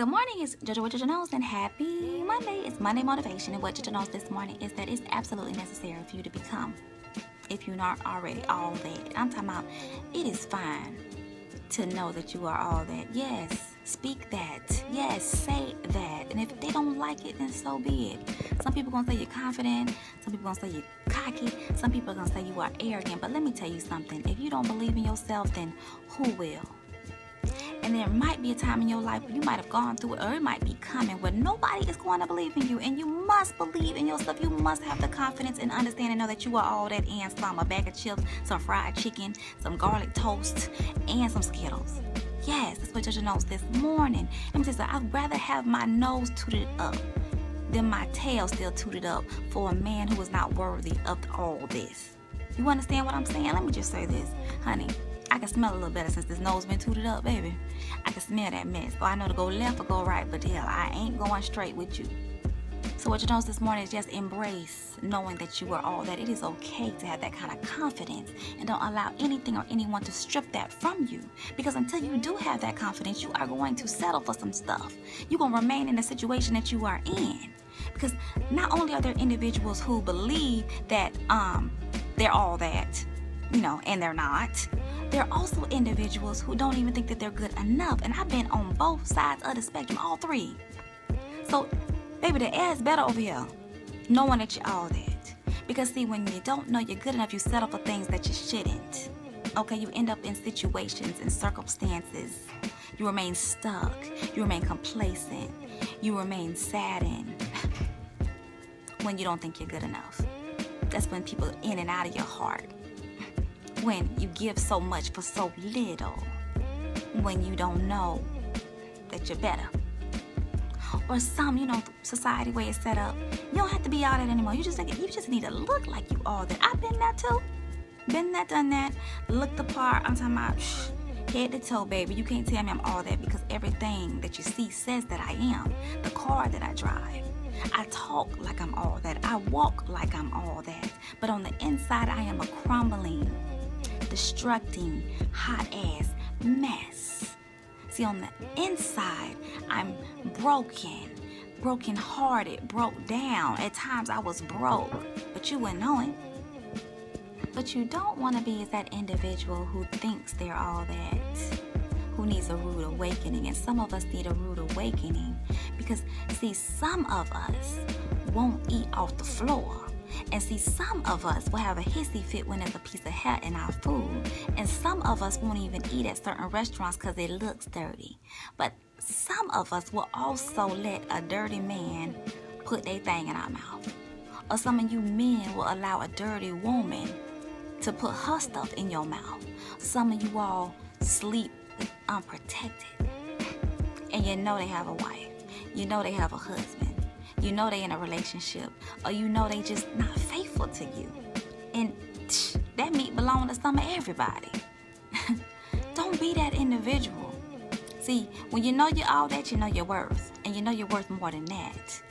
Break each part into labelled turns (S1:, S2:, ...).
S1: Good morning, it's JoJo with JoJo Knows, and happy Monday. It's Monday Motivation, and what JoJo knows this morning is that it's absolutely necessary for you to become, if you're not already all that. I'm talking about, it is fine to know that you are all that. Yes, speak that. Yes, say that. And if they don't like it, then so be it. Some people are going to say you're confident. Some people are going to say you're cocky. Some people are going to say you are arrogant. But let me tell you something. If you don't believe in yourself, then who will? And there might be a time in your life where you might have gone through it, or it might be coming, where nobody is going to believe in you. And you must believe in yourself. You must have the confidence and understand and know that you are all that and some. A bag of chips, some fried chicken, some garlic toast, and some Skittles. Yes, that's what JoJo knows this morning. Let me tell you something. I'd rather have my nose tooted up than my tail still tooted up for a man who is not worthy of all this. You understand what I'm saying? Let me just say this, honey. I can smell a little better since this nose been tooted up, baby. I can smell that mess. So I know to go left or go right, but hell, I ain't going straight with you. So what you know this morning is just embrace knowing that you are all that. It is okay to have that kind of confidence, and don't allow anything or anyone to strip that from you. Because until you do have that confidence, you are going to settle for some stuff. You're going to remain in the situation that you are in. Because not only are there individuals who believe that they're all that, and they're not. There are also individuals who don't even think that they're good enough. And I've been on both sides of the spectrum, all three. So, baby, the air is better over here, knowing that you're all that. Because, see, when you don't know you're good enough, you settle for things that you shouldn't. Okay, you end up in situations and circumstances. You remain stuck. You remain complacent. You remain saddened when you don't think you're good enough. That's when people are in and out of your heart. When you give so much for so little, when you don't know that you're better. Or some, society way it's set up, you don't have to be all that anymore. You just need to look like you all that. I've been there too. Been there, done that. Look the part. I'm talking about head to toe, baby. You can't tell me I'm all that, because everything that you see says that I am. The car that I drive. I talk like I'm all that. I walk like I'm all that. But on the inside, I am a crumbling, destructing, hot-ass mess. See, on the inside, I'm broken-hearted, broke down. At times, I was broke, but you wouldn't know it. But you don't want to be as that individual who thinks they're all that, who needs a rude awakening. And some of us need a rude awakening because, see, some of us won't eat off the floor. And see, some of us will have a hissy fit when there's a piece of hair in our food. And some of us won't even eat at certain restaurants because it looks dirty. But some of us will also let a dirty man put their thing in our mouth. Or some of you men will allow a dirty woman to put her stuff in your mouth. Some of you all sleep unprotected. And you know they have a wife. You know they have a husband. You know they in a relationship, or you know they just not faithful to you. And that meat belongs to some of everybody. Don't be that individual. See, when you know you're all that, you know your worth. And you know you're worth more than that.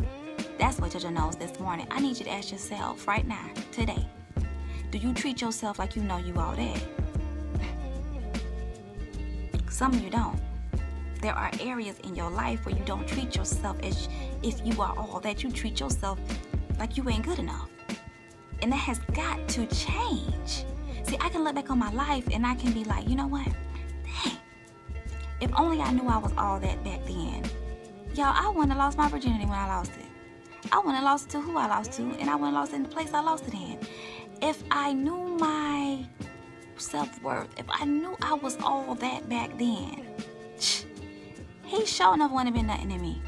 S1: That's what JoJo knows this morning. I need you to ask yourself right now, today, do you treat yourself like you know you all that? Some of you don't. There are areas in your life where you don't treat yourself as if you are all that. You treat yourself like you ain't good enough. And that has got to change. See, I can look back on my life and I can be like, you know what? Dang. If only I knew I was all that back then. Y'all, I wouldn't have lost my virginity when I lost it. I wouldn't have lost it to who I lost to, and I wouldn't have lost it in the place I lost it in. If I knew my self-worth, if I knew I was all that back then, he sure enough wouldn't have been nothing to me.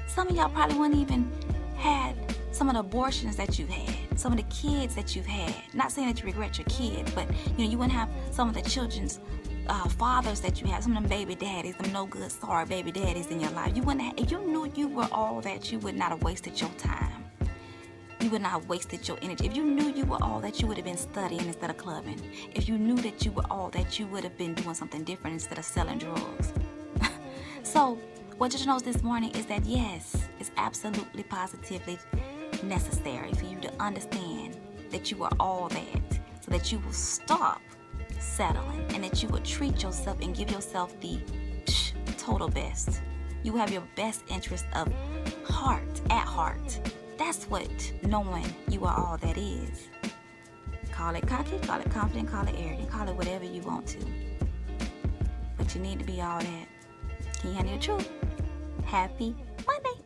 S1: Some of y'all probably wouldn't even had some of the abortions that you've had, some of the kids that you've had. Not saying that you regret your kids, but you wouldn't have some of the children's fathers that you had, some of them baby daddies, them no good, sorry baby daddies in your life. You wouldn't have, if you knew you were all that, you would not have wasted your time. You would not have wasted your energy. If you knew you were all that, you would have been studying instead of clubbing. If you knew that you were all that, you would have been doing something different instead of selling drugs. So, what JoJo knows this morning is that yes, it's absolutely positively necessary for you to understand that you are all that, so that you will stop settling and that you will treat yourself and give yourself the total best You have your best interest of heart at heart. That's what knowing you are all that is. Call it cocky, call it confident, call it arrogant, call it whatever you want to. But you need to be all that. Can you handle the truth? Happy Monday.